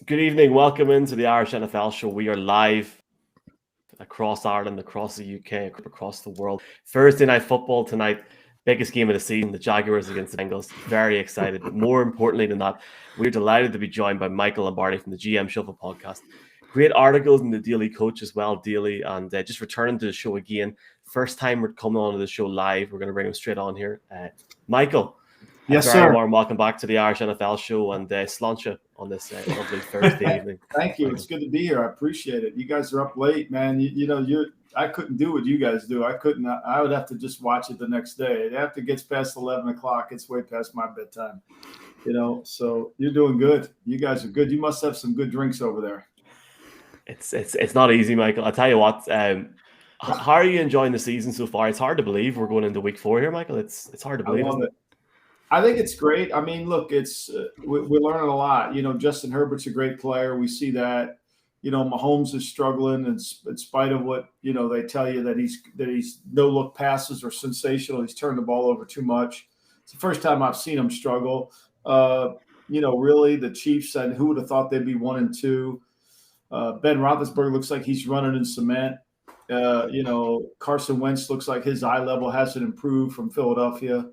Good evening. Welcome into the Irish NFL show. We are live across Ireland, across the UK, across the world. Thursday night football tonight. Biggest game of the season, the Jaguars against the Bengals. Very excited. But more importantly than that, we're delighted to be joined by Michael Lombardi from the GM Shuffle podcast. Great articles in the Daily Coach as well, Daily, and just returning to the show again. First time we're coming on to the show live. We're going to bring him straight on here. Michael. Yes, very sir. warm welcome back to the Irish NFL show and Sláinte on this lovely Thursday evening. Thank you. It's good to be here. I appreciate it. You guys are up late, man. I couldn't do what you guys do. I would have to just watch it the next day. After it gets past 11 o'clock, it's way past my bedtime. So you're doing good. You guys are good. You must have some good drinks over there. It's not easy, Michael. I'll tell you what. How are you enjoying the season so far? It's hard to believe we're going into week 4 here, Michael. It's hard to believe. I love it. I think it's great. I mean, look, we're learning a lot. Justin Herbert's a great player. We see that. Mahomes is struggling in spite of what they tell you that he's no look passes are sensational. He's turned the ball over too much. It's the first time I've seen him struggle. Really, the Chiefs, and who would have thought they'd be 1-2? Ben Roethlisberger looks like he's running in cement. Carson Wentz looks like his eye level hasn't improved from Philadelphia.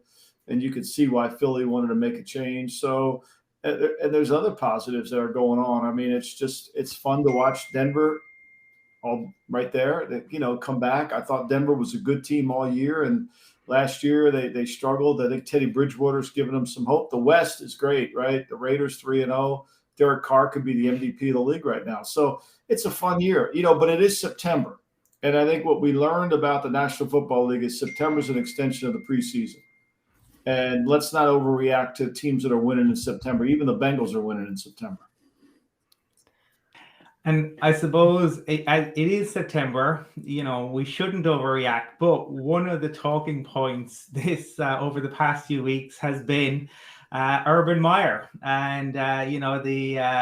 And you could see why Philly wanted to make a change. So, and there's other positives that are going on. I mean, it's fun to watch Denver all right there, come back. I thought Denver was a good team all year. And last year they struggled. I think Teddy Bridgewater's given them some hope. The West is great, right? The Raiders 3-0. Derek Carr could be the MVP of the league right now. So it's a fun year, but it is September. And I think what we learned about the National Football League is September is an extension of the preseason. And let's not overreact to teams that are winning in September. Even the Bengals are winning in September. And I suppose it is September. We shouldn't overreact. But one of the talking points this over the past few weeks has been Urban Meyer and the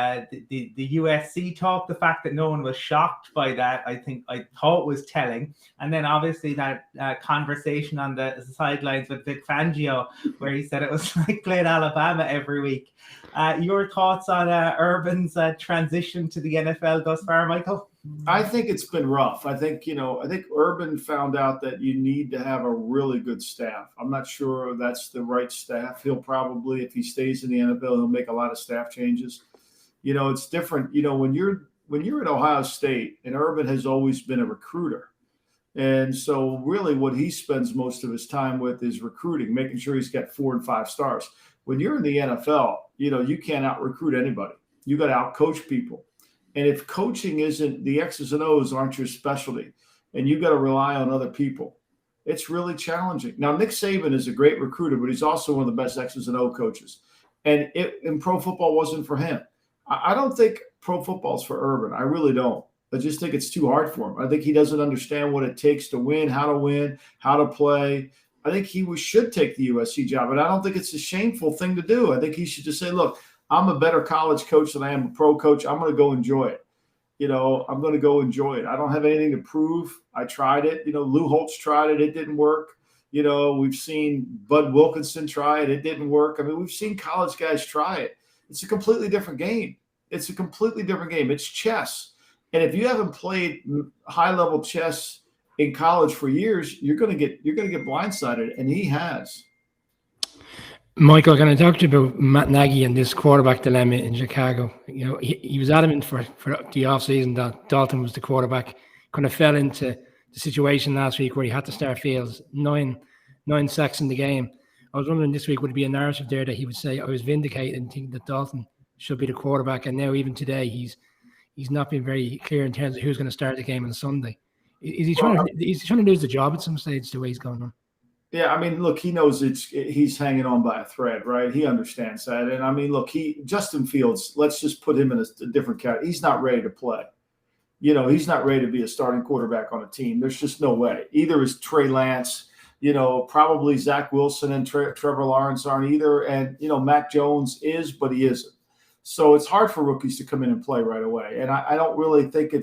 USC talk. The fact that no one was shocked by that, I thought was telling. And then obviously that conversation on the sidelines with Vic Fangio, where he said it was like playing Alabama every week. Your thoughts on Urban's transition to the NFL thus far, Michael? I think it's been rough. I think Urban found out that you need to have a really good staff. I'm not sure that's the right staff. He'll probably, if he stays in the NFL, he'll make a lot of staff changes. It's different. When you're at Ohio State, and Urban has always been a recruiter. And so really what he spends most of his time with is recruiting, making sure he's got 4 and 5 stars. When you're in the NFL, you can't out-recruit anybody. You got to out-coach people. And if coaching isn't, the X's and O's aren't your specialty, and you've got to rely on other people, it's really challenging. Now, Nick Saban is a great recruiter, but he's also one of the best X's and O coaches. And pro football wasn't for him. I don't think pro football's for Urban. I really don't. I just think it's too hard for him. I think he doesn't understand what it takes to win, how to play. I think he should take the USC job, and I don't think it's a shameful thing to do. I think he should just say, look, I'm a better college coach than I am a pro coach. I'm going to go enjoy it. I'm going to go enjoy it. I don't have anything to prove. I tried it. Lou Holtz tried it. It didn't work. We've seen Bud Wilkinson try it. It didn't work. I mean, we've seen college guys try it. It's a completely different game. It's chess. And if you haven't played high-level chess in college for years, you're going to get blindsided, and he has. Michael, can I talk to you about Matt Nagy and this quarterback dilemma in Chicago? He was adamant for the offseason that Dalton was the quarterback. Kind of fell into the situation last week where he had to start Fields, nine sacks in the game. I was wondering this week, would it be a narrative there that he would say, I was vindicated and think that Dalton should be the quarterback. And now even today, he's not been very clear in terms of who's going to start the game on Sunday. Is he trying to lose the job at some stage the way he's going on? Yeah, I mean, look, he knows he's hanging on by a thread, right? He understands that. And I mean, look, Justin Fields, let's just put him in a different category. He's not ready to play. He's not ready to be a starting quarterback on a team. There's just no way. Either is Trey Lance, probably Zach Wilson and Trevor Lawrence aren't either. And, Mac Jones is, but he isn't. So it's hard for rookies to come in and play right away. And I don't really think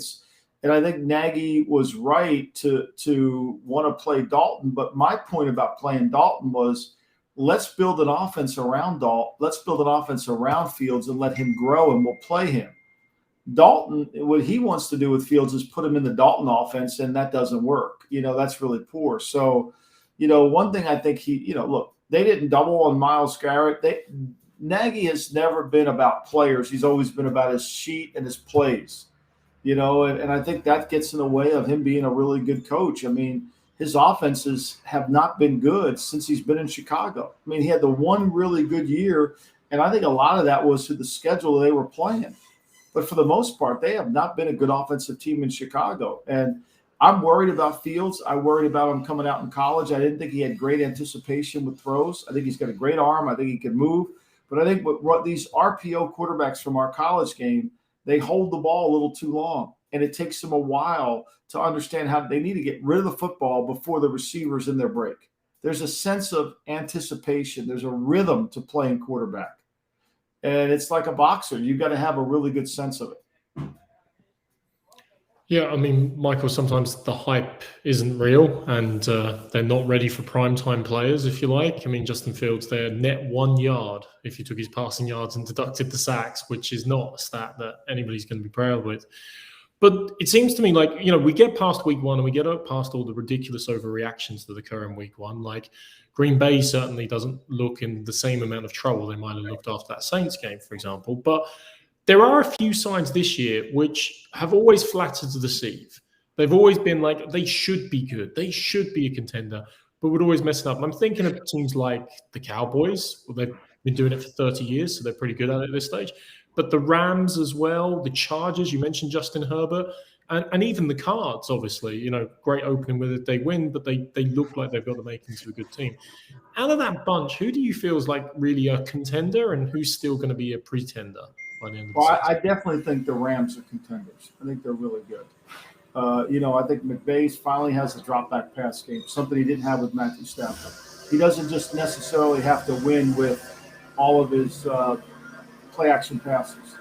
and I think Nagy was right to want to play Dalton. But my point about playing Dalton was, let's build an offense around Dalton. Let's build an offense around Fields and let him grow, and we'll play him. Dalton, what he wants to do with Fields is put him in the Dalton offense, and that doesn't work. That's really poor. So, one thing I think look, they didn't double on Myles Garrett. Nagy has never been about players. He's always been about his sheet and his plays, and I think that gets in the way of him being a really good coach. I mean, his offenses have not been good since he's been in Chicago. I mean, he had the one really good year, and I think a lot of that was through the schedule they were playing. But for the most part, they have not been a good offensive team in Chicago. And I'm worried about Fields. I worried about him coming out in college. I didn't think he had great anticipation with throws. I think he's got a great arm. I think he can move. But I think what these RPO quarterbacks from our college game, they hold the ball a little too long. And it takes them a while to understand how they need to get rid of the football before the receivers in their break. There's a sense of anticipation. There's a rhythm to playing quarterback. And it's like a boxer. You've got to have a really good sense of it. Yeah, I mean, Michael, sometimes the hype isn't real and they're not ready for primetime players, if you like. I mean, Justin Fields, they're net 1 yard if you took his passing yards and deducted the sacks, which is not a stat that anybody's going to be proud with. But it seems to me like, we get past week one and we get past all the ridiculous overreactions that occur in week one. Like Green Bay certainly doesn't look in the same amount of trouble they might have looked after that Saints game, for example. But there are a few signs this year which have always flattered to deceive. They've always been like, they should be good. They should be a contender, but would always mess it up. I'm thinking of teams like the Cowboys. Well, they've been doing it for 30 years, so they're pretty good at it at this stage. But the Rams as well, the Chargers, you mentioned Justin Herbert, and even the Cards, obviously, great opening with it. They win, but they look like they've got the makings of a good team. Out of that bunch, who do you feel is like really a contender and who's still going to be a pretender by the end of the season? I definitely think the Rams are contenders. I think they're really good. I think McVay finally has a drop back pass game, something he didn't have with Matthew Stafford. He doesn't just necessarily have to win with all of his play action passes.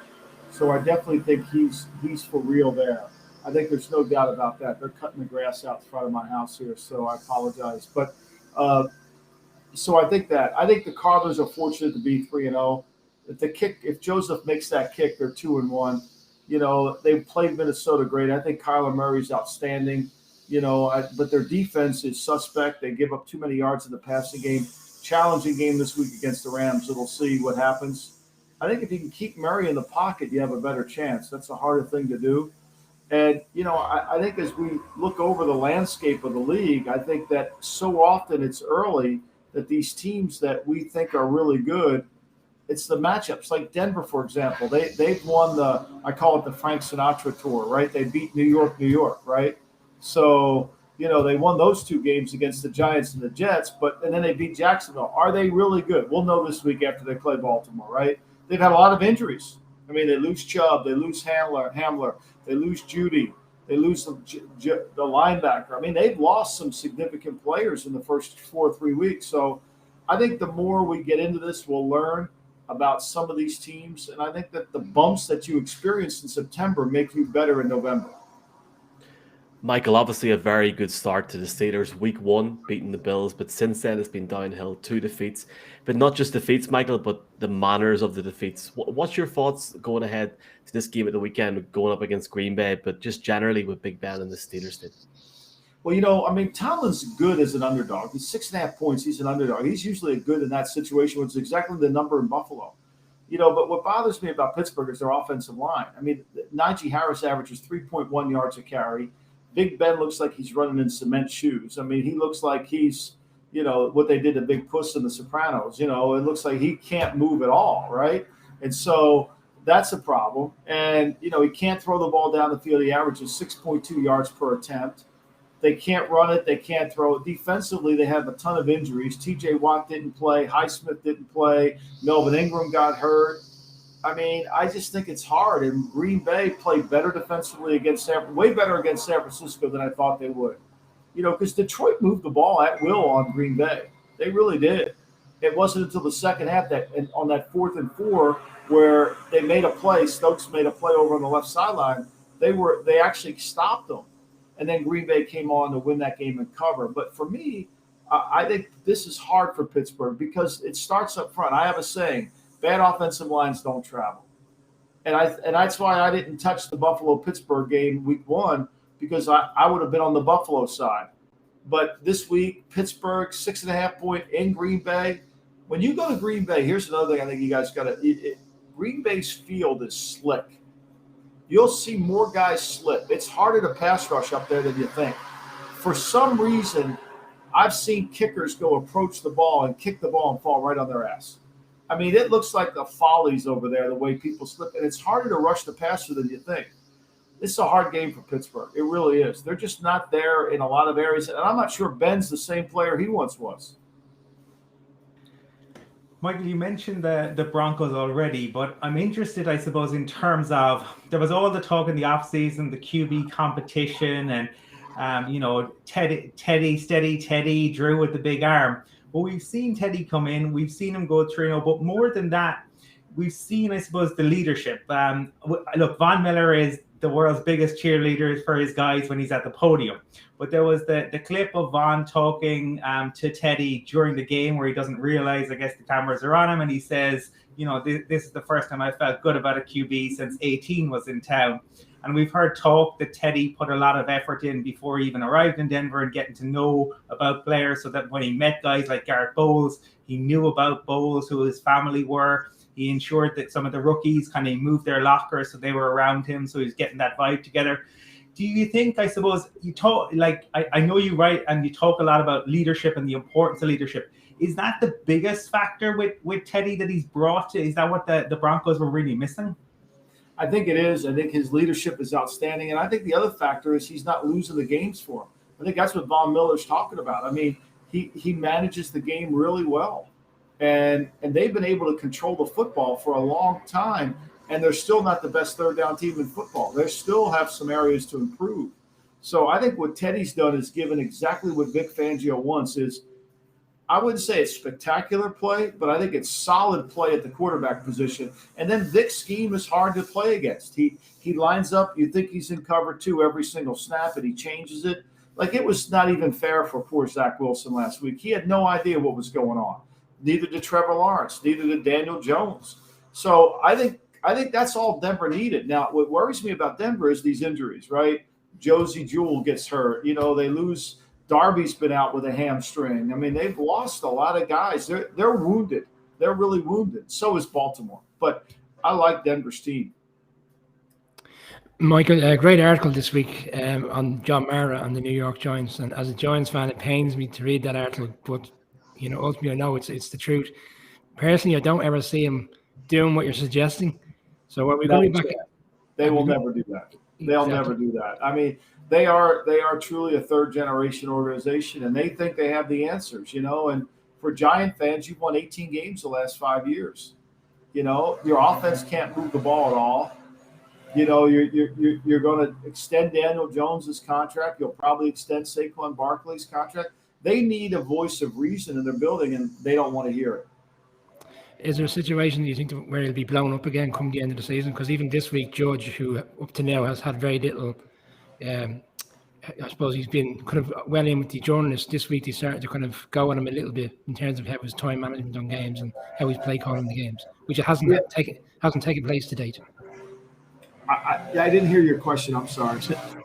So I definitely think he's for real there. I think there's no doubt about that. They're cutting the grass out in front of my house here, so I apologize. But so I think the Cardinals are fortunate to be 3-0. If Joseph makes that kick, they're 2-1. They've played Minnesota great. I think Kyler Murray's outstanding. But their defense is suspect. They give up too many yards in the passing game. Challenging game this week against the Rams. So we'll see what happens. I think if you can keep Murray in the pocket, you have a better chance. That's a harder thing to do. And, I think as we look over the landscape of the league, I think that so often it's early that these teams that we think are really good, it's the matchups. Like Denver, for example, they've won I call it the Frank Sinatra tour, right? They beat New York, right? So, they won those two games against the Giants and the Jets, and then they beat Jacksonville. Are they really good? We'll know this week after they play Baltimore, right? They've had a lot of injuries. I mean, they lose Chubb, they lose Hamler, they lose Judy, they lose the linebacker. I mean, they've lost some significant players in the first 2 or 3 weeks. So I think the more we get into this, we'll learn about some of these teams. And I think that the bumps that you experienced in September make you better in November. Michael, obviously a very good start to the Steelers. Week 1, beating the Bills, but since then it's been downhill. 2 defeats. But not just defeats, Michael, but the manners of the defeats. What's your thoughts going ahead to this game at the weekend, going up against Green Bay, but just generally with Big Ben and the Steelers did? Well, Tomlin's good as an underdog. He's 6.5 points. He's an underdog. He's usually good in that situation, which is exactly the number in Buffalo. But what bothers me about Pittsburgh is their offensive line. I mean, Najee Harris averages 3.1 yards a carry. Big Ben looks like he's running in cement shoes. I mean, he looks like he's, what they did to Big Puss in The Sopranos. It looks like he can't move at all, right? And so that's a problem. And, he can't throw the ball down the field. He averages 6.2 yards per attempt. They can't run it. They can't throw it. Defensively, they have a ton of injuries. T.J. Watt didn't play. Highsmith didn't play. Melvin Ingram got hurt. I mean, I just think it's hard. And Green Bay played better defensively way better against San Francisco than I thought they would. Because Detroit moved the ball at will on Green Bay. They really did. It wasn't until the second half on that 4th and 4 where they made a play. Stokes made a play over on the left sideline. They actually stopped them. And then Green Bay came on to win that game and cover. But for me, I think this is hard for Pittsburgh because it starts up front. I have a saying, bad offensive lines don't travel. And that's why I didn't touch the Buffalo-Pittsburgh game week 1, because I would have been on the Buffalo side. But this week, Pittsburgh, 6.5-point in Green Bay. When you go to Green Bay, here's another thing I think you guys got to – Green Bay's field is slick. You'll see more guys slip. It's harder to pass rush up there than you think. For some reason, I've seen kickers go approach the ball and kick the ball and fall right on their ass. I mean, it looks like the Follies over there, the way people slip. And it's harder to rush the passer than you think. This is a hard game for Pittsburgh. It really is. They're just not there in a lot of areas. And I'm not sure Ben's the same player he once was. Michael, you mentioned the Broncos already, but I'm interested, I suppose, in terms of there was all the talk in the offseason, the QB competition, and Teddy, Drew with the big arm. But we've seen Teddy come in, we've seen him go 3-0, but more than that, we've seen, I suppose, the leadership. Look, Von Miller is the world's biggest cheerleader for his guys when he's at the podium. But there was the clip of Von talking to Teddy during the game where he doesn't realize, I guess, the cameras are on him, and he says, this is the first time I felt good about a QB since 18 was in town. And we've heard talk that Teddy put a lot of effort in before he even arrived in Denver and getting to know about players, so that when he met guys like Garrett Bowles, he knew about Bowles, who his family were. He ensured that some of the rookies kind of moved their lockers so they were around him, so he's getting that vibe together. Do you think, I suppose, you talk, like, I know you write and you talk a lot about leadership and the importance of leadership. Is that the biggest factor with Teddy that he's brought to? Is that what the Broncos were really missing? I think it is. I think his leadership is outstanding. And I think the other factor is he's not losing the games for him. I think that's what Von Miller's talking about. I mean, he manages the game really well. And they've been able to control the football for a long time, and they're still not the best third down team in football. They still have some areas to improve. So I think what Teddy's done is given exactly what Vic Fangio wants. Is, I wouldn't say it's spectacular play, but I think it's solid play at the quarterback position. And then Vic's scheme is hard to play against. He lines up, you think he's in cover 2 every single snap, and he changes it. Like, it was not even fair for poor Zach Wilson last week. He had no idea what was going on. Neither did Trevor Lawrence, neither did Daniel Jones. So I think that's all Denver needed. Now, what worries me about Denver is these injuries, right? Josie Jewell gets hurt. They lose. Darby's been out with a hamstring. I mean, they've lost a lot of guys. They're wounded. They're really wounded. So is Baltimore. But I like Denver's team. Michael, a great article this week on John Mara and the New York Giants. And as a Giants fan, it pains me to read that article, but ultimately I know it's the truth. Personally, I don't ever see him doing what you're suggesting. So are we going to be back? They will never do that. They'll never do that. I mean, they are truly a third generation organization, and they think they have the answers, and for Giant fans, you've won 18 games the last 5 years. Your offense can't move the ball at all. You're going to extend Daniel Jones's contract. You'll probably extend Saquon Barkley's contract. They need a voice of reason in their building, and they don't want to hear it. Is there a situation, do you think, where he'll be blown up again come the end of the season? Because even this week, Judge, who up to now has had very little, I suppose he's been kind of well in with the journalists. This week they started to kind of go on him a little bit in terms of how his time management on games and how he's play calling the games, which hasn't taken place to date. I didn't hear your question. I'm sorry.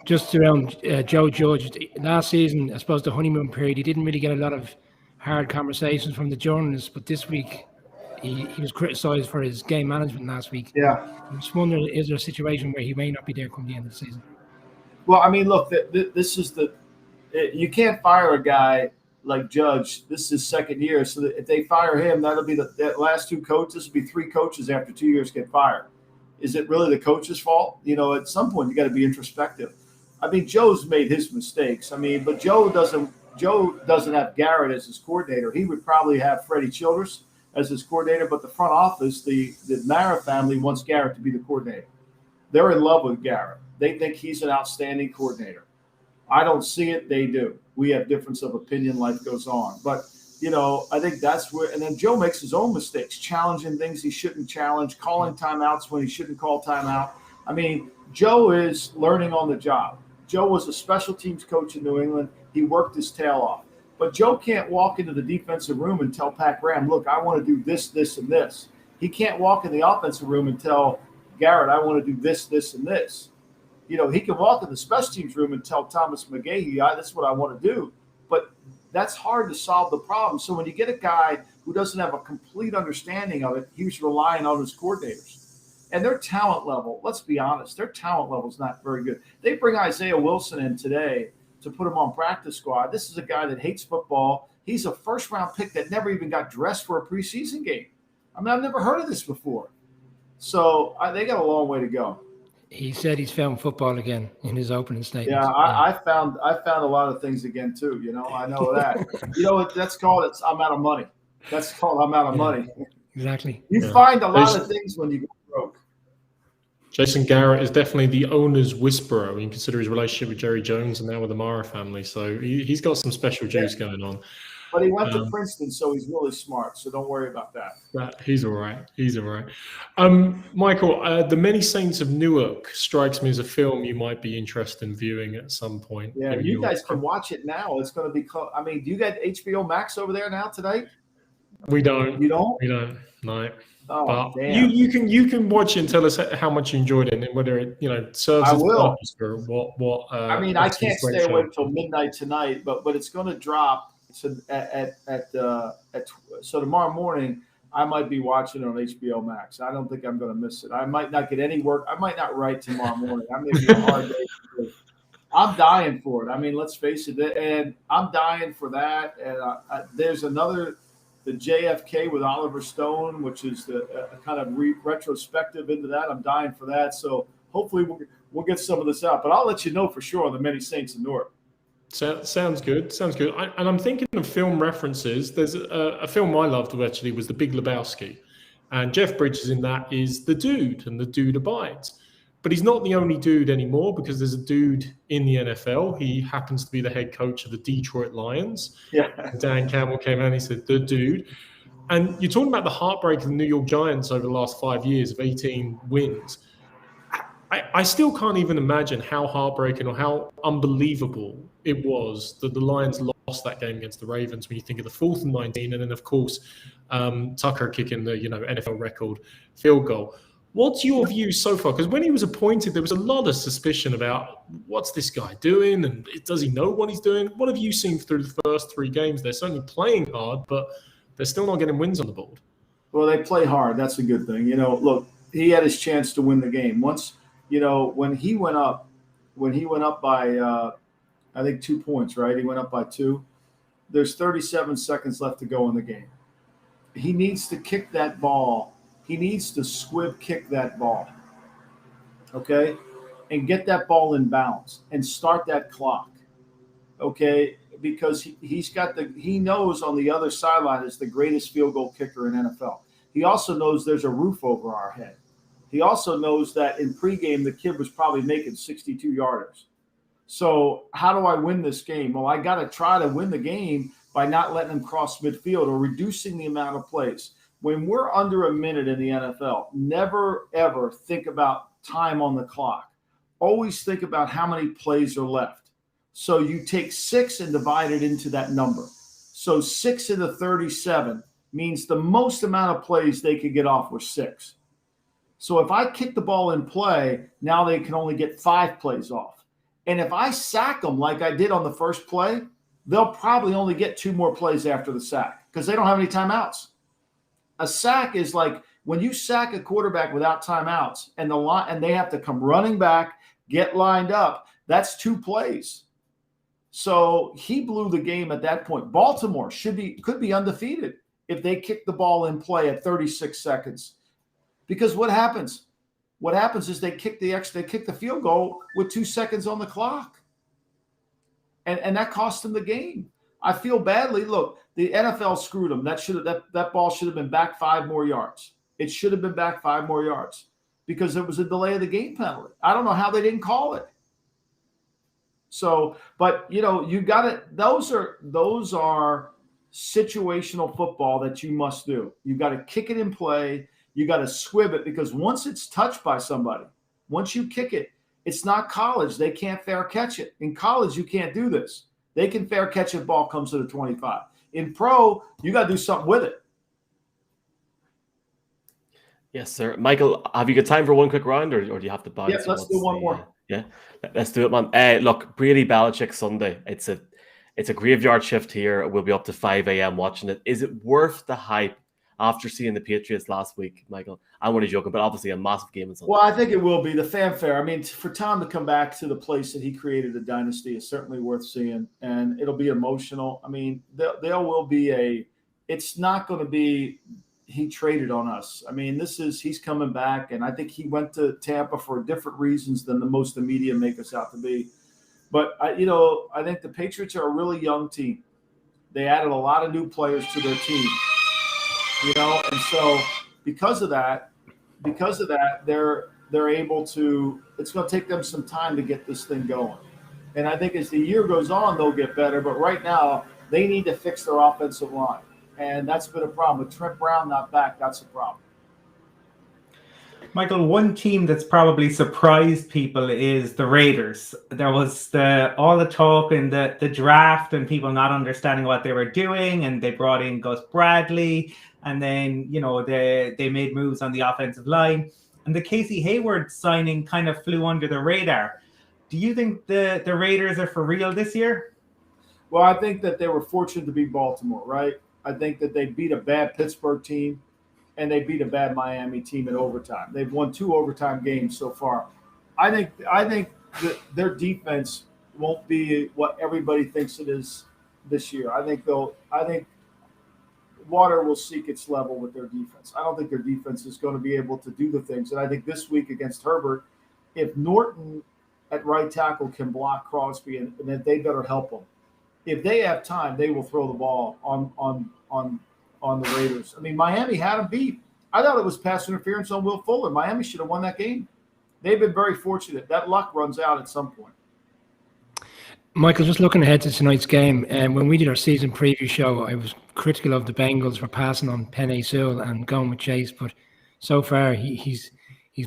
Just around Joe Judge, last season, I suppose the honeymoon period, he didn't really get a lot of hard conversations from the journalists, but this week he was criticised for his game management last week. Yeah. I'm just wondering, is there a situation where he may not be there come the end of the season? Well, I mean, look, this is you can't fire a guy like Judge. This is his second year, so that if they fire him, that'll be the last 2 coaches. Will be 3 coaches after 2 years get fired. Is it really the coach's fault? At some point you got to be introspective. I mean, Joe's made his mistakes. I mean, but Joe doesn't have Garrett as his coordinator. He would probably have Freddie Childress as his coordinator, but the front office, the Mara family wants Garrett to be the coordinator. They're in love with Garrett. They think he's an outstanding coordinator. I don't see it. They do. We have difference of opinion. Life goes on. But, I think that's where – and then Joe makes his own mistakes, challenging things he shouldn't challenge, calling timeouts when he shouldn't call timeout. I mean, Joe is learning on the job. Joe was a special teams coach in New England. He worked his tail off. But Joe can't walk into the defensive room and tell Pat Graham, look, I want to do this, this, and this. He can't walk in the offensive room and tell Garrett, I want to do this, this, and this. You know, he can walk in the special teams room and tell Thomas McGahee, this is what I want to do. But that's hard to solve the problem. So when you get a guy who doesn't have a complete understanding of it, he's relying on his coordinators. And their talent level, let's be honest, their talent level is not very good. They bring Isaiah Wilson in today to put him on practice squad. This is a guy that hates football. He's a first-round pick that never even got dressed for a preseason game. I mean, I've never heard of this before. So they got a long way to go. He said he's found football again in his opening statement. Yeah, I found a lot of things again too. You know, I know that. You know what that's called? It's I'm out of money. That's called I'm out of money. Exactly. You find a lot of things when you go broke. Jason Garrett is definitely the owner's whisperer when you consider his relationship with Jerry Jones and now with the Mara family. So he's got some special juice going on. But he went to Princeton, so he's really smart. So don't worry about that. He's all right. He's all right. Michael, The Many Saints of Newark strikes me as a film you might be interested in viewing at some point. Yeah, you guys can watch it now. It's going to be – I mean, do you got HBO Max over there now tonight? We don't. You don't? We don't, no. Oh, but damn. you can watch it and tell us how much you enjoyed it and whether it serves as a purpose for what. I mean, I can't stay awake until midnight tonight, but it's going to drop. So so tomorrow morning, I might be watching it on HBO Max. I don't think I'm going to miss it. I might not get any work. I might not write tomorrow morning. I may be a hard day. I'm dying for it. I mean, let's face it. And I'm dying for that. And there's another, the JFK with Oliver Stone, which is the kind of retrospective into that. I'm dying for that. So hopefully we'll get some of this out. But I'll let you know for sure on The Many Saints of Newark. Sounds good. Sounds good. And I'm thinking of film references. There's a film I loved actually was The Big Lebowski, and Jeff Bridges in that is the dude, and the dude abides. But he's not the only dude anymore because there's a dude in the NFL. He happens to be the head coach of the Detroit Lions. Yeah. Dan Campbell came out and he said, the dude. And you're talking about the heartbreak of the New York Giants over the last 5 years of 18 wins. I still can't even imagine how heartbreaking or how unbelievable it was that the Lions lost that game against the Ravens when you think of the 4th and 19, and then, of course, Tucker kicking the NFL record field goal. What's your view so far? Because when he was appointed, there was a lot of suspicion about what's this guy doing and does he know what he's doing? What have you seen through the first 3 games? They're certainly playing hard, but they're still not getting wins on the board. Well, they play hard. That's a good thing. Look, he had his chance to win the game. Once, when he went up by, I think 2 points, right? He went up by 2. There's 37 seconds left to go in the game. He needs to kick that ball. He needs to squib kick that ball, okay, and get that ball in bounds and start that clock, okay, because he knows on the other sideline is the greatest field goal kicker in NFL. He also knows there's a roof over our head. He also knows that in pregame the kid was probably making 62 yarders. So how do I win this game? Well, I got to try to win the game by not letting them cross midfield or reducing the amount of plays. When we're under a minute in the NFL, never, ever think about time on the clock. Always think about how many plays are left. So you take 6 and divide it into that number. So 6 into 37 means the most amount of plays they could get off was 6. So if I kick the ball in play, now they can only get 5 plays off. And if I sack them like I did on the first play, they'll probably only get 2 more plays after the sack because they don't have any timeouts. A sack is like when you sack a quarterback without timeouts and they have to come running back, get lined up, that's 2 plays. So he blew the game at that point. Baltimore could be undefeated if they kick the ball in play at 36 seconds. Because what happens? What happens is they kick the field goal with 2 seconds on the clock. And that cost them the game. I feel badly. Look, the NFL screwed them. That ball should have been back 5 more yards. It should have been back 5 more yards because there was a delay of the game penalty. I don't know how they didn't call it. So, but you got it. Those are situational football that you must do. You got to kick it in play. You got to squib it because once it's touched by somebody, once you kick it, it's not college. They can't fair catch it. In college, you can't do this. They can fair catch it. Ball comes to the 25. In pro, you got to do something with it. Yes, sir. Michael, have you got time for one quick round, or do you have to bounce? Yeah, let's do one more. Yeah, let's do it, man. Look, Brady Belichick Sunday. It's a graveyard shift here. We'll be up to 5 a.m. watching it. Is it worth the hype after seeing the Patriots last week, Michael? I'm only joking, but obviously a massive game on Sunday. Well, I think it will be the fanfare. I mean, for Tom to come back to the place that he created a dynasty is certainly worth seeing, and it'll be emotional. I mean, there will be it's not going to be he traded on us. I mean, he's coming back, and I think he went to Tampa for different reasons than the most of the media make us out to be. But I think the Patriots are a really young team. They added a lot of new players to their team, and so because of that, they're able to. It's going to take them some time to get this thing going, and I think as the year goes on, they'll get better. But right now, they need to fix their offensive line, and that's been a problem. With Trent Brown not back, that's a problem. Michael, one team that's probably surprised people is the Raiders. There was all the talk in the draft and people not understanding what they were doing, and they brought in Gus Bradley, and then they made moves on the offensive line, and the Casey Hayward signing kind of flew under the radar. Do you think the Raiders are for real this year? Well, I think that they were fortunate to beat Baltimore, right? I think that they beat a bad Pittsburgh team, and they beat a bad Miami team in overtime. They've won 2 overtime games so far. I think that their defense won't be what everybody thinks it is this year. I think water will seek its level with their defense. I don't think their defense is going to be able to do the things. And I think this week against Herbert, if Norton at right tackle can block Crosby, and then they better help him. If they have time, they will throw the ball on the Raiders. I mean, Miami had them beat. I thought it was pass interference on Will Fuller. Miami should have won that game. They've been very fortunate. That luck runs out at some point. Michael, just looking ahead to tonight's game, when we did our season preview show, I was critical of the Bengals for passing on Penei Sewell and going with Chase, but so far he's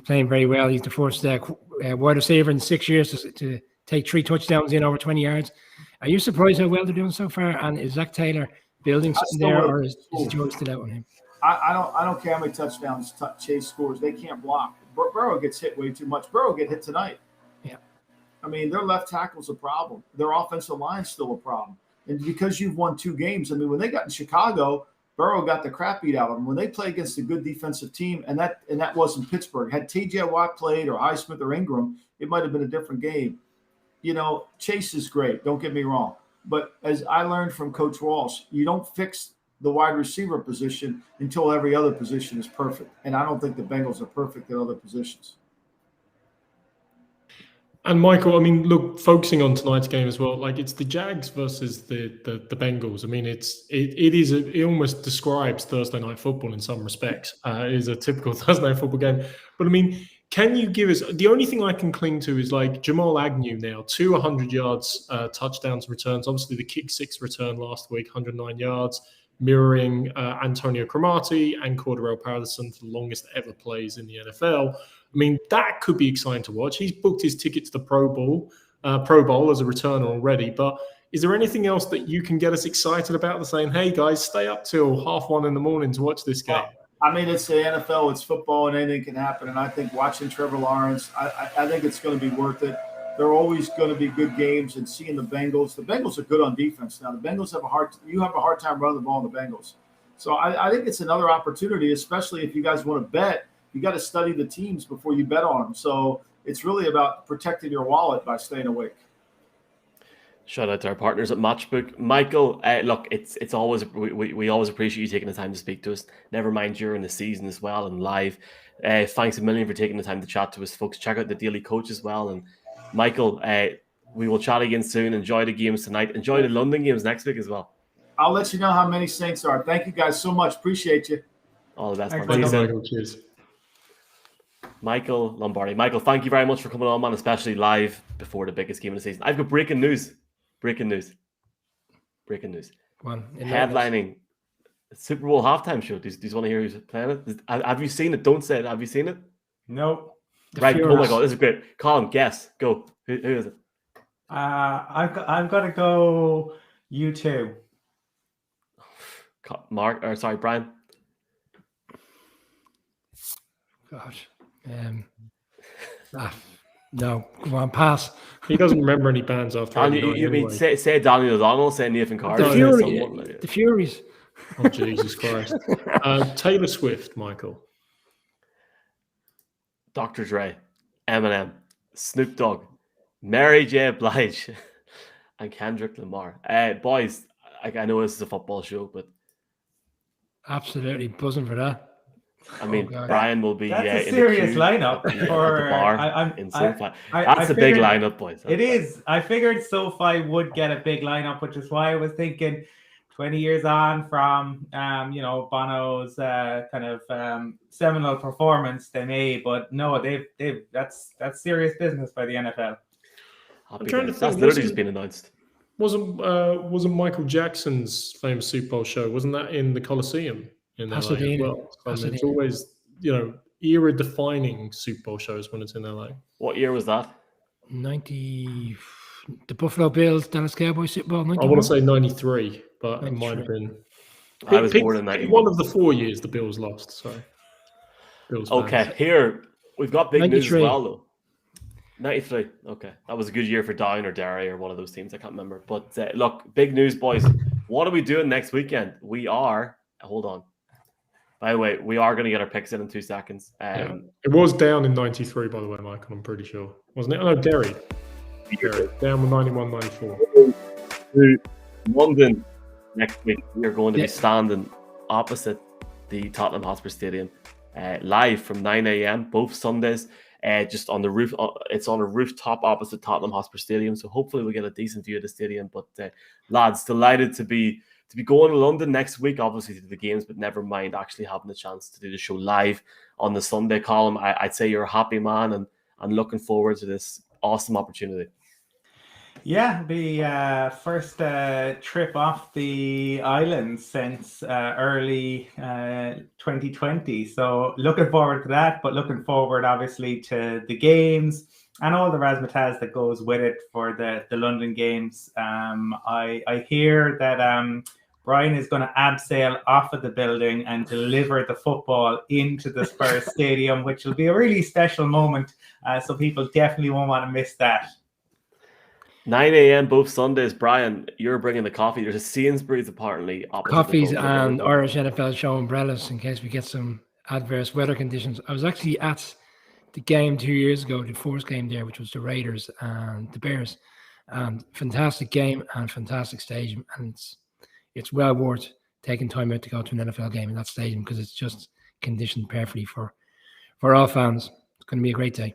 playing very well. He's the first wide receiver in 6 years to take 3 touchdowns in over 20 yards. Are you surprised how well they're doing so far? And is Zach Taylor building something there, or is George still out on him? I don't care how many touchdowns Chase scores. They can't block. Burrow gets hit way too much. Burrow get hit tonight. Yeah. I mean, their left tackle's a problem. Their offensive line's still a problem. And because you've won 2 games, I mean, when they got in Chicago, Burrow got the crap beat out of them. When they play against a good defensive team, and that wasn't Pittsburgh. Had T.J. Watt played or Highsmith or Ingram, it might have been a different game. Chase is great. Don't get me wrong. But as I learned from Coach Walsh, you don't fix the wide receiver position until every other position is perfect. And I don't think the Bengals are perfect at other positions. And Michael, I mean, look, focusing on tonight's game as well, like it's the Jags versus the Bengals. I mean, it almost describes Thursday night football in some respects. It is a typical Thursday night football game. But I mean, can you give us the only thing I can cling to is like Jamal Agnew now, 200 yards, touchdowns, returns. Obviously, the kick 6 return last week, 109 yards, mirroring Antonio Cromartie and Cordarrelle Patterson for the longest ever plays in the NFL. I mean, that could be exciting to watch. He's booked his ticket to the Pro Bowl as a returner already. But is there anything else that you can get us excited about? Saying, hey guys, stay up till 1:30 in the morning to watch this game. I mean, it's the NFL, it's football, and anything can happen. And I think watching Trevor Lawrence, I think it's going to be worth it. There are always going to be good games, and seeing the Bengals are good on defense now. The Bengals have a hard time running the ball on the Bengals. So I think it's another opportunity, especially if you guys want to bet. You got to study the teams before you bet on them. So it's really about protecting your wallet by staying awake. Shout out to our partners at Matchbook. Michael, look, it's always we always appreciate you taking the time to speak to us. Never mind during the season as well and live. Thanks a million for taking the time to chat to us, folks. Check out the Daily Coach as well. And Michael, we will chat again soon. Enjoy the games tonight. Enjoy the London games next week as well. I'll let you know how many Saints are. Thank you guys so much. Appreciate you. All the best. Thanks, Michael. Cheers. Michael Lombardi. Michael, thank you very much for coming on, man, especially live before the biggest game of the season. I've got breaking news. One headlining Super Bowl halftime show. Do you want to hear who's playing it? Have you seen it? Don't say it. Have you seen it? No. Right. Oh my God, this is great. Colin, guess. Go. Who is it? I've got to go U2. Brian. God. No, come on, pass. He doesn't remember any bands after Daniel, 89 you mean anyway. say Daniel O'Donnell, say Nathan Carter, The say Fury, someone like the Furies. Oh, Jesus Christ. Taylor Swift, Michael. Dr. Dre, Eminem, Snoop Dogg, Mary J. Blige, and Kendrick Lamar. Boys, I know this is a football show, but Absolutely buzzing for that. I mean, God. Brian will be That's a in serious the queue lineup at the for bar in SoFi. I That's a big figured- lineup, boys. It is. I figured SoFi would get a big lineup, which is why I was thinking 20 years on from Bono's kind of seminal performance they made, but no, they've that's serious business by the NFL. Happy I'm trying to days. think, That's literally just been announced. Wasn't Michael Jackson's famous Super Bowl show? Wasn't that in the Coliseum in LA as Pasadena. well? So, I mean, it's Pasadena. always era-defining Super Bowl shows when it's in LA. What year was that? 90. The Buffalo Bills, Dallas Cowboys Super Bowl. 91? I want to say 93, but it might have 93. been. I was Pick born in 91. one of the 4 years the Bills lost. Sorry. Bills Okay, fans. here we've got big news as 93. well, though. 93. Okay, that was a good year for Down or Derry or one of those teams. I can't remember. But look, big news, boys. What are we doing next weekend? We are. Hold on. By the way, we are going to get our picks in 2 seconds. Yeah. It was down in 93, by the way, Michael. I'm pretty sure. Wasn't it? Oh, no, Derry. Down with 91, 94. To London next week. We are going to be standing opposite the Tottenham Hotspur Stadium live from 9 a.m. both Sundays. Just on the roof, it's on a rooftop opposite Tottenham Hotspur Stadium. So hopefully we'll get a decent view of the stadium. But lads, delighted to be going to London next week, obviously to the games, but never mind actually having the chance to do the show live on the Sunday column. I'd say you're a happy man and looking forward to this awesome opportunity. Yeah, the first trip off the island since early 2020. So looking forward to that, but looking forward obviously to the games and all the razzmatazz that goes with it for the London games. I hear that Brian is going to abseil off of the building and deliver the football into the Spurs Stadium, which will be a really special moment. So people definitely won't want to miss that. 9 a.m. both Sundays. Brian, you're bringing the coffee. There's a Sainsbury's apparently opposite Coffees the and Irish NFL show umbrellas in case we get some adverse weather conditions. I was actually at the game 2 years ago, the first game there, which was the Raiders and the Bears. And fantastic game and fantastic stadium. And it's well worth taking time out to go to an NFL game in that stadium because it's just conditioned perfectly for all fans. It's going to be a great day.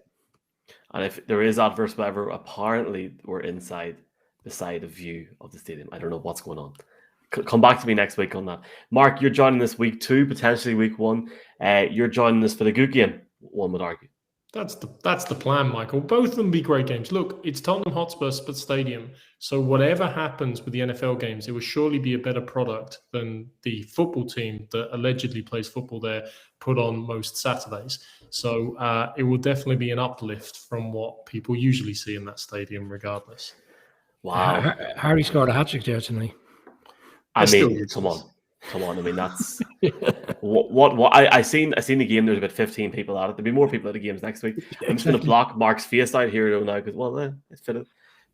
And if there is adverse weather, apparently we're inside beside a view of the stadium. I don't know what's going on. Come back to me next week on that. Mark, you're joining us week 2, potentially week 1. You're joining us for the good game, one would argue. That's the plan, Michael. Both of them be great games. Look, it's Tottenham Hotspur Stadium, so whatever happens with the NFL games, it will surely be a better product than the football team that allegedly plays football there put on most Saturdays. So it will definitely be an uplift from what people usually see in that stadium, regardless. Wow. Harry scored a hat-trick there tonight. I mean, come on. I mean, that's what I seen the game. There's about 15 people at it. There'll be more people at the games next week. I'm just going to block Mark's face out here now because it's fitted.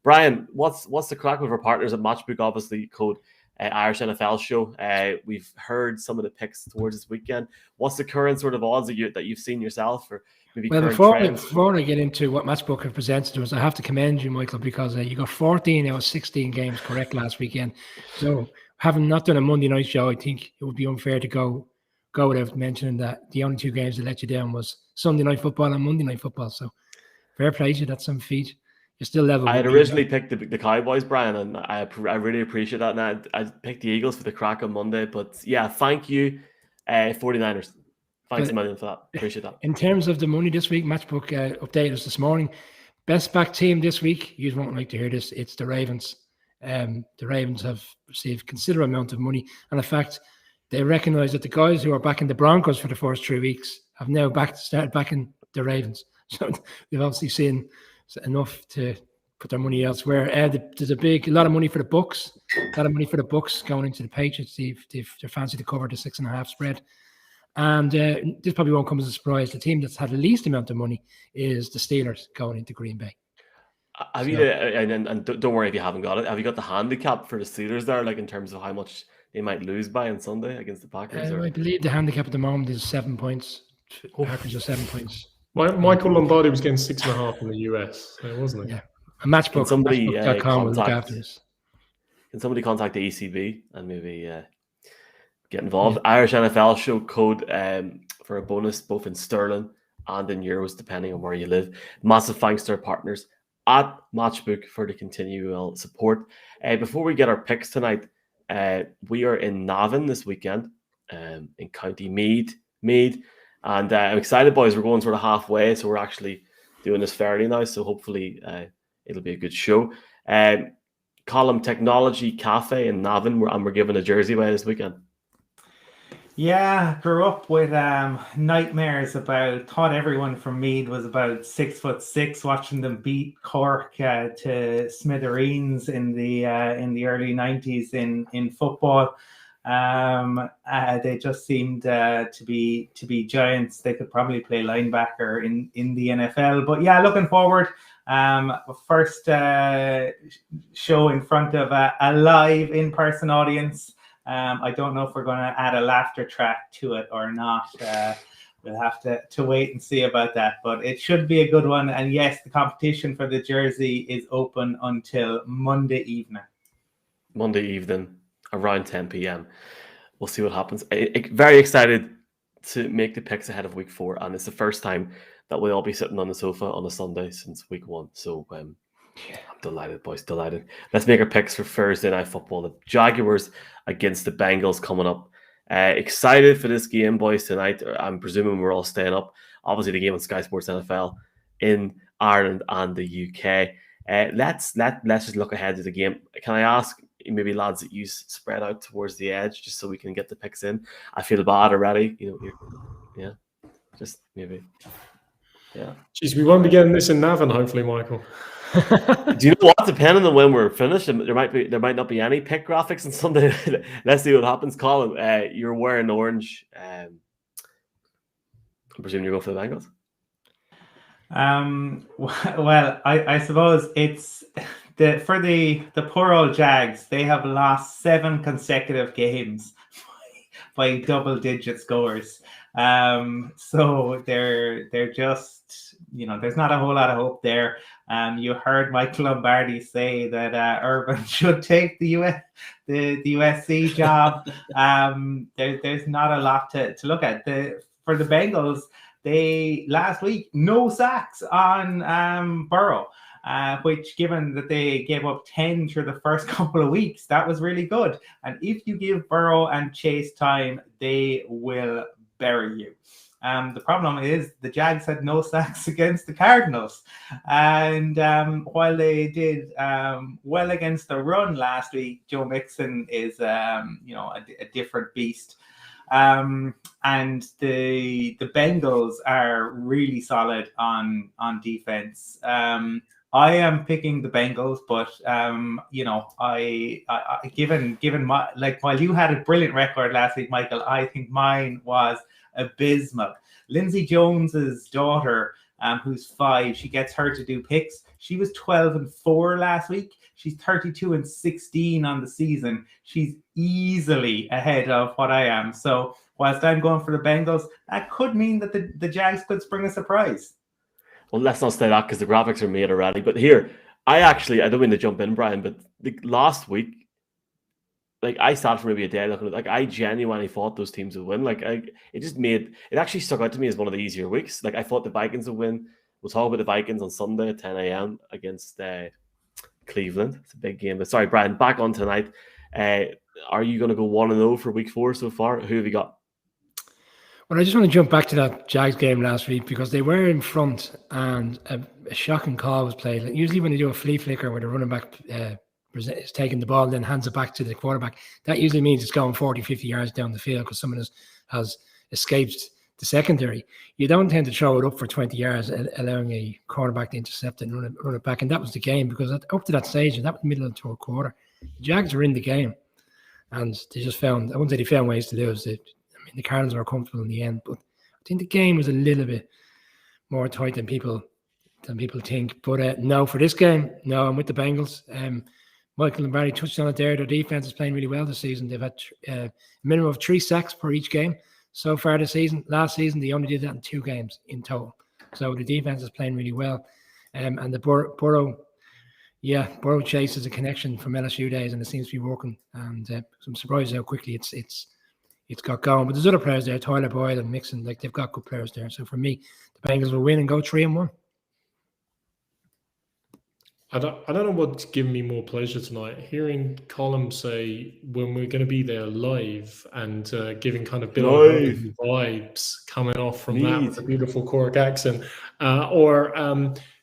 Brian, what's the crack with our partners at Matchbook? Obviously, code Irish NFL show. We've heard some of the picks towards this weekend. What's the current sort of odds that you've seen yourself, or maybe current trends? Before I get into what Matchbook have presented to us, I have to commend you, Michael, because you got 14 out of 16 games correct last weekend. So having not done a Monday night show, I think it would be unfair to go without mentioning that the only 2 games that let you down was Sunday night football and Monday night football. So fair play to you. That's some feat. You're still level. I had originally picked the Cowboys, Brian, and I really appreciate that. And I picked the Eagles for the crack on Monday. But yeah, thank you, 49ers. Thanks a million for that. Appreciate that. In terms of the money this week, Matchbook updated us this morning. Best back team this week, you won't like to hear this, it's the Ravens. The Ravens have received considerable amount of money. And in fact, they recognise that the guys who are backing the Broncos for the first 3 weeks have now started backing the Ravens. So they've obviously seen enough to put their money elsewhere. There's a lot of money for the Bucks. A lot of money for the Bucks going into the Patriots. They fancy to cover the 6.5 spread. And this probably won't come as a surprise. The team that's had the least amount of money is the Steelers going into Green Bay. Have you, and don't worry if you haven't got it. Have you got the handicap for the Steelers there, like in terms of how much they might lose by on Sunday against the Packers? I believe the handicap at the moment is 7 points. Packers are 7 points. Michael Lombardi was getting 6.5 in the US, wasn't he? Yeah. A matchbook. Matchbook.com will look after this. Can somebody contact the ECB and maybe get involved? Yeah. Irish NFL show code for a bonus both in sterling and in euros, depending on where you live. Massive thanks to our partners at Matchbook for the continual support. Before we get our picks tonight, we are in Navan this weekend in County Meath. And I'm excited, boys. We're going sort of halfway, so we're actually doing this fairly now. So hopefully it'll be a good show. Column Technology Cafe in Navan, and we're giving a jersey away this weekend. Yeah, grew up with nightmares thought everyone from Meath was about 6'6", watching them beat Cork to smithereens in the early 90s in football. They just seemed to be giants. They could probably play linebacker in the NFL. But yeah, looking forward. First show in front of a live in-person audience. I don't know if we're going to add a laughter track to it or not. We'll have to wait and see about that. But it should be a good one. And yes, the competition for the jersey is open until Monday evening. Monday evening, around 10 p.m. We'll see what happens. Very excited to make the picks ahead of week 4. And it's the first time that we'll all be sitting on the sofa on a Sunday since week 1. So I'm delighted, boys, delighted. Let's make our picks for Thursday Night Football. The Jaguars against the Bengals coming up. Excited for this game, boys, tonight. I'm presuming we're all staying up. Obviously, the game on Sky Sports NFL in Ireland and the UK. Let's just look ahead to the game. Can I ask, maybe lads, that you spread out towards the edge just so we can get the picks in? I feel bad already. Just maybe. Yeah. Jeez, we won't be getting this in Navan, hopefully, Michael. Do you know what? Depending on when we're finished, there might not be any pick graphics on Sunday. Let's see what happens. Colin, you're wearing orange. I'm presuming you're going for the Bengals. Well, I suppose it's for the poor old Jags. They have lost 7 consecutive games by double-digit scores. So they're just, there's not a whole lot of hope there. You heard Michael Lombardi say that Urban should take the USC job. There's not a lot to look at. For the Bengals, they last week no sacks on Burrow. Which, given that they gave up 10 through the first couple of weeks, that was really good. And if you give Burrow and Chase time, they will bury you. The problem is the Jags had no sacks against the Cardinals. And while they did well against the run last week, Joe Mixon is a different beast. And the Bengals are really solid on defense. I am picking the Bengals, but I given my, like, while you had a brilliant record last week, Michael, I think mine was abysmal. Lindsay Jones's daughter, who's 5, she gets her to do picks. She was 12-4 last week. She's 32-16 on the season. She's easily ahead of what I am. So whilst I'm going for the Bengals, that could mean that the Jags could spring a surprise. Well, let's not say that because the graphics are made already. But here, I don't mean to jump in, Brian, but last week, I sat for maybe a day looking at it. I genuinely thought those teams would win. It actually stuck out to me as one of the easier weeks. I thought the Vikings would win. We'll talk about the Vikings on Sunday at 10 a.m. against Cleveland. It's a big game. But sorry, Brian, back on tonight. Are you going to go 1-0 for week 4 so far? Who have you got? Well, I just want to jump back to that Jags game last week because they were in front and a shocking call was played. Usually when they do a flea flicker where the running back is taking the ball and then hands it back to the quarterback, that usually means it's going 40, 50 yards down the field because someone has escaped the secondary. You don't tend to throw it up for 20 yards, allowing a quarterback to intercept and run it back. And that was the game because up to that stage, and that was the middle of the third quarter, the Jags were in the game. And they just found, I wouldn't say they found ways to lose. mean, the Cardinals were comfortable in the end, but I think the game was a little bit more tight than people think. But no, for this game, no, I'm with the Bengals. Michael Lombardi touched on it there. Their defense is playing really well this season. They've had a minimum of 3 sacks per each game so far this season. Last season, they only did that in 2 games in total. So the defense is playing really well. And the Burrow Chase is a connection from LSU days, and it seems to be working. And I'm surprised how quickly it's got going. But there's other players there, Tyler Boyd and Mixon. Like, they've got good players there. So for me, the Bengals will win and go 3-1. I don't know what's given me more pleasure tonight. Hearing Colin say when we're going to be there live and giving kind of Bill O'Reilly vibes coming off from that with a beautiful Cork accent.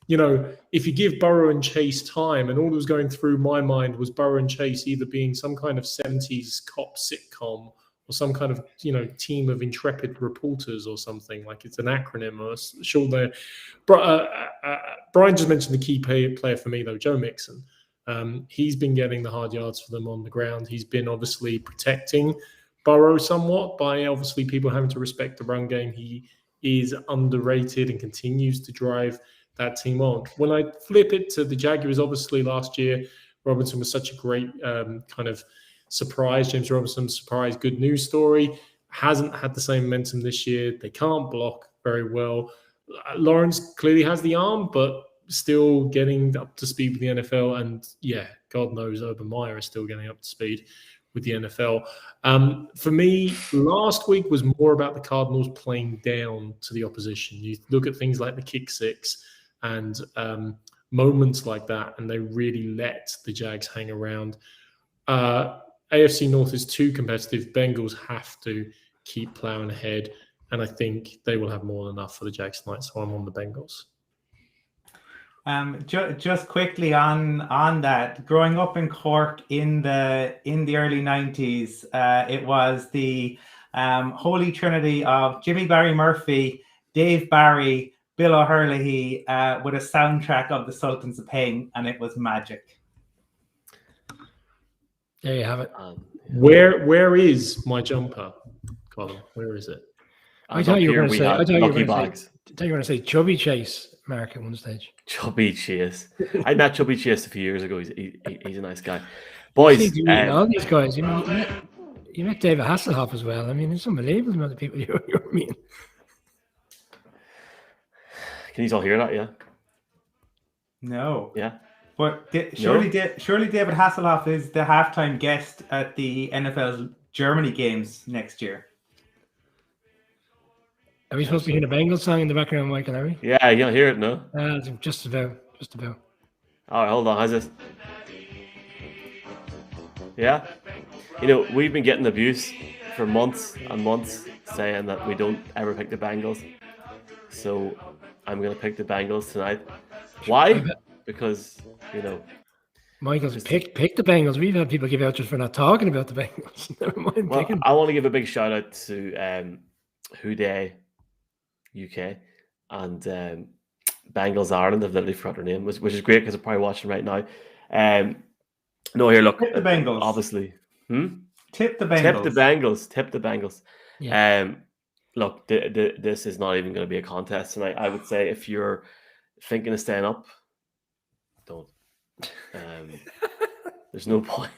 If you give Burrow and Chase time, and all that was going through my mind was Burrow and Chase either being some kind of 70s cop sitcom or some kind of, team of intrepid reporters or something, like it's an acronym or short there. Brian just mentioned the key player for me, though, Joe Mixon. He's been getting the hard yards for them on the ground. He's been obviously protecting Burrow somewhat by obviously people having to respect the run game. He is underrated and continues to drive that team on. When I flip it to the Jaguars, obviously last year, Robinson was such a great kind of surprise. James Robinson, surprise, good news story. Hasn't had the same momentum this year. They can't block very well. Lawrence clearly has the arm, but still getting up to speed with the NFL. And yeah, God knows Urban Meyer is still getting up to speed with the NFL. For me, last week was more about the Cardinals playing down to the opposition. You look at things like the kick six and moments like that, and they really let the Jags hang around. AFC North is too competitive. Bengals have to keep plowing ahead, and I think they will have more than enough for the Jags tonight, so I'm on the Bengals. Just quickly on that, growing up in Cork in the early 90s, it was the holy trinity of Jimmy Barry Murphy, Dave Barry, Bill O'Herlihy, with a soundtrack of the Sultans of Pain, and it was magic. There you have it. Where is my jumper, Colin? Where is it? I thought you were going to say Chubby Chase, Mark, at one stage. Chubby Chase. I met Chubby Chase a few years ago. He's a nice guy. Boys, all these guys. You met David Hasselhoff as well. I mean, it's unbelievable the amount of people you're meeting. Can you all hear that? Yeah. No. Yeah. But surely David Hasselhoff is the halftime guest at the NFL Germany games next year. Are we supposed to hear the Bengals song in the background, Michael? Are we? Yeah, you'll hear it, no? Just about. All right, hold on. How's this? Yeah. We've been getting abuse for months and months saying that we don't ever pick the Bengals. So I'm going to pick the Bengals tonight. Why? Because, Michael's pick the Bengals. We've had people give out just for not talking about the Bengals. Never mind picking. I want to give a big shout out to Houday UK and Bengals Ireland. I've literally forgot their name, which is great because I'm probably watching right now. No, here, look. Tip the Bengals. Obviously. Tip the Bengals. Tip the Bengals. Yeah. Look, this is not even going to be a contest tonight. I would say if you're thinking of staying up, don't. There's no point.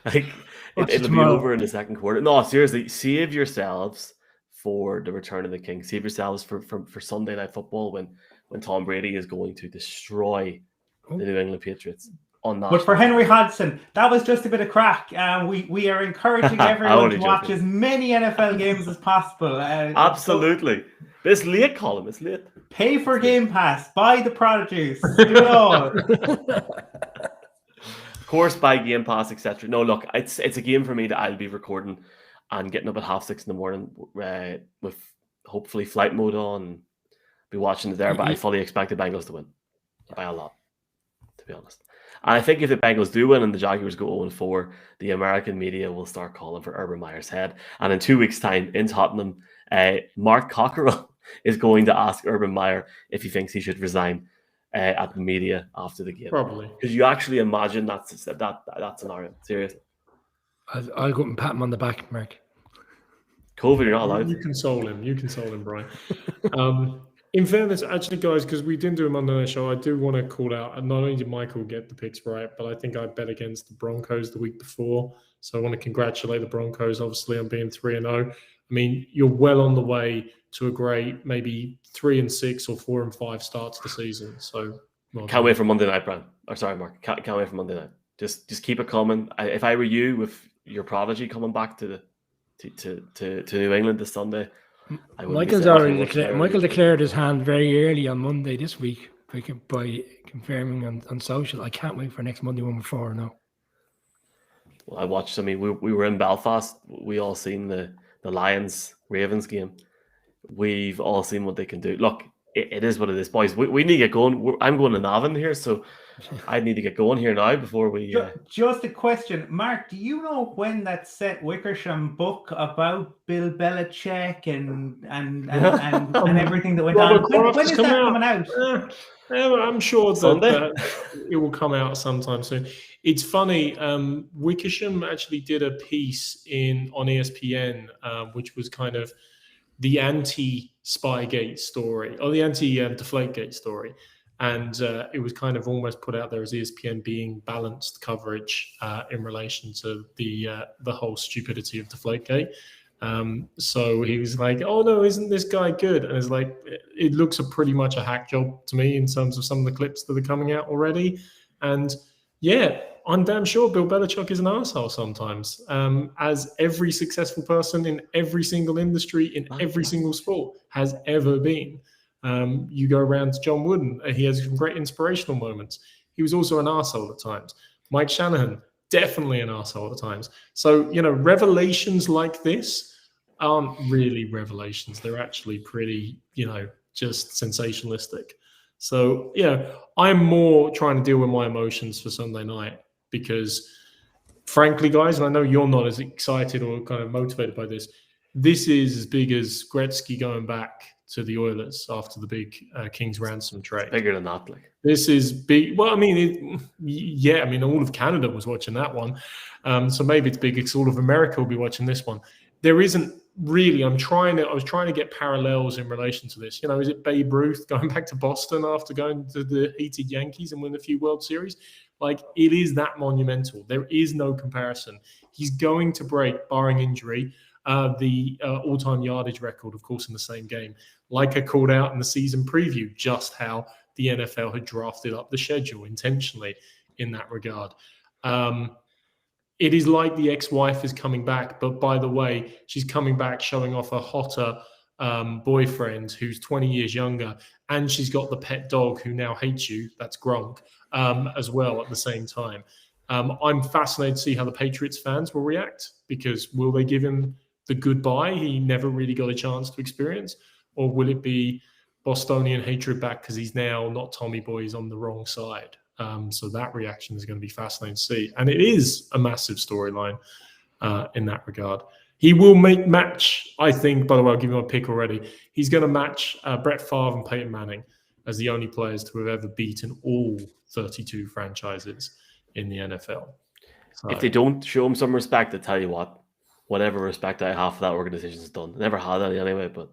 It'll be over in the second quarter. No, seriously, save yourselves for the return of the king. Save yourselves for Sunday Night Football when Tom Brady is going to destroy the New England Patriots. But for Henry Hodgson, that was just a bit of crack. We are encouraging everyone to watch as many NFL games as possible. Absolutely. It's late, Colin. It's late. Pay for Game Pass. Buy the Prodigies. Do it all. Of course, buy Game Pass, etc. No, look, it's a game for me that I'll be recording and getting up at 6:30 in the morning with hopefully flight mode on and be watching it there. But I fully expect the Bengals to win by a lot, to be honest. And I think if the Bengals do win and the Jaguars go 0-4, the American media will start calling for Urban Meyer's head. And in 2 weeks' time in Tottenham, Mark Cockerell is going to ask Urban Meyer if he thinks he should resign at the media after the game. Probably. Because you actually imagine that scenario. Seriously. I'll go up and pat him on the back, Mark. COVID, you're not allowed You to. console him. You console him, Brian. In fairness, actually, guys, because we didn't do a Monday Night Show, I do want to call out, and not only did Michael get the picks right, but I think I bet against the Broncos the week before. So I want to congratulate the Broncos, obviously, on being 3-0. I mean, you're well on the way to a great maybe 3-6 or 4-5 start to the season. So Can't wait for Monday night, Brian. Or sorry, Mark. Can't wait for Monday night. Just keep it coming. If I were you, with your prodigy coming back to New England this Sunday, Michael declared his hand very early on Monday this week by confirming on social. I can't wait for next Monday when we're 4-0. Well, I watched. I mean, we were in Belfast. We all seen the Lions Ravens game. We've all seen what they can do. Look, it is what it is, boys. We need to get going. I'm going to Navan here, so I need to get going here now before we. Just a question, Mark. Do you know when that Seth Wickersham book about Bill Belichick and everything that went on? When is that coming out? I'm sure that it will come out sometime soon. It's funny. Wickersham actually did a piece on ESPN, which was kind of the anti-Spygate story, or the anti-Deflategate story. And it was kind of almost put out there as ESPN being balanced coverage in relation to the whole stupidity of Deflategate. So he was like, "Oh no, isn't this guy good?" And it's like, it looks pretty much a hack job to me in terms of some of the clips that are coming out already. And yeah, I'm damn sure Bill Belichick is an arsehole sometimes, as every successful person in every single industry, in every single sport has ever been. You go around to John Wooden, he has some great inspirational moments. He was also an arsehole at times. Mike Shanahan, definitely an arsehole at times. So, revelations like this aren't really revelations. They're actually pretty, just sensationalistic. So, I'm more trying to deal with my emotions for Sunday night because, frankly, guys, and I know you're not as excited or kind of motivated by this, this is as big as Gretzky going back to the Oilers after the big King's Ransom trade. It's bigger than that, like. This is big. Well, I mean, all of Canada was watching that one. So maybe it's big because all of America will be watching this one. There isn't really, I was trying to get parallels in relation to this. Is it Babe Ruth going back to Boston after going to the heated Yankees and win a few World Series? Like, it is that monumental. There is no comparison. He's going to break, barring injury, the all-time yardage record, of course, in the same game. Like I called out in the season preview, just how the NFL had drafted up the schedule intentionally in that regard. It is like the ex-wife is coming back, but by the way, she's coming back showing off a hotter boyfriend who's 20 years younger, and she's got the pet dog who now hates you, that's Gronk, as well at the same time. I'm fascinated to see how the Patriots fans will react, because will they give him the goodbye he never really got a chance to experience, or will it be Bostonian hatred back because he's now not Tommy Boy, he's on the wrong side? So that reaction is going to be fascinating to see. And it is a massive storyline in that regard. He will match, I think, by the way, I'll give you my pick already. He's going to match Brett Favre and Peyton Manning as the only players to have ever beaten all 32 franchises in the NFL. So, if they don't show him some respect, I tell you what, whatever respect I have for that organization is done. Never had any anyway, but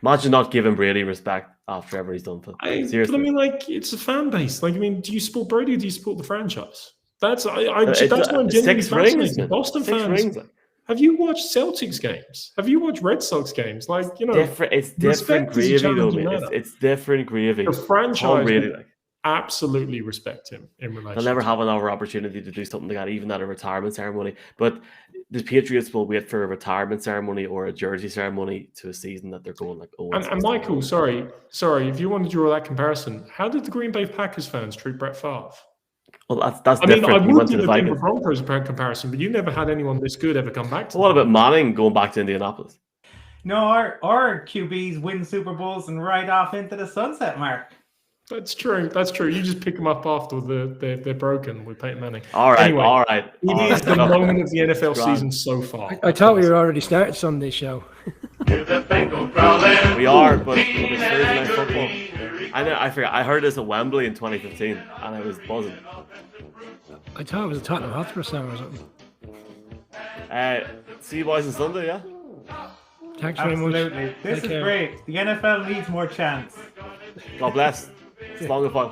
imagine not giving Brady respect after ever he's done. Seriously. But I mean, like, it's a fan base. Like, I mean, do you support Brady or do you support the franchise? That's what I'm genuinely fascinated. Boston fans. Have you watched Celtics games? Have you watched Red Sox games? Like, it's different gravy, though, man. It's different gravy. The franchise absolutely respect him in relation. They'll never have another opportunity to do something like that, even at a retirement ceremony. But the Patriots will wait for a retirement ceremony or a jersey ceremony to a season that they're going like, oh. And Michael, sorry, if you want to draw that comparison, how did the Green Bay Packers fans treat Brett Favre? Well, that's different. I would do the Denver Broncos comparison, but you never had anyone this good ever come back to. What about Manning going back to Indianapolis? No, our QBs win Super Bowls and ride off into the sunset, Mark. That's true. You just pick them up after they're broken with Peyton Manning. All right. It is the moment of the NFL season so far. I thought we were already started Sunday show. We are, but it's Thursday night football. I forgot. I heard this at Wembley in 2015, and I was buzzing. I thought it was a Tottenham Hotspur song or something. See you boys on Sunday, yeah? Thanks very much. Absolutely. This Take is care. great. The NFL needs more chance. God bless. It's long and fun.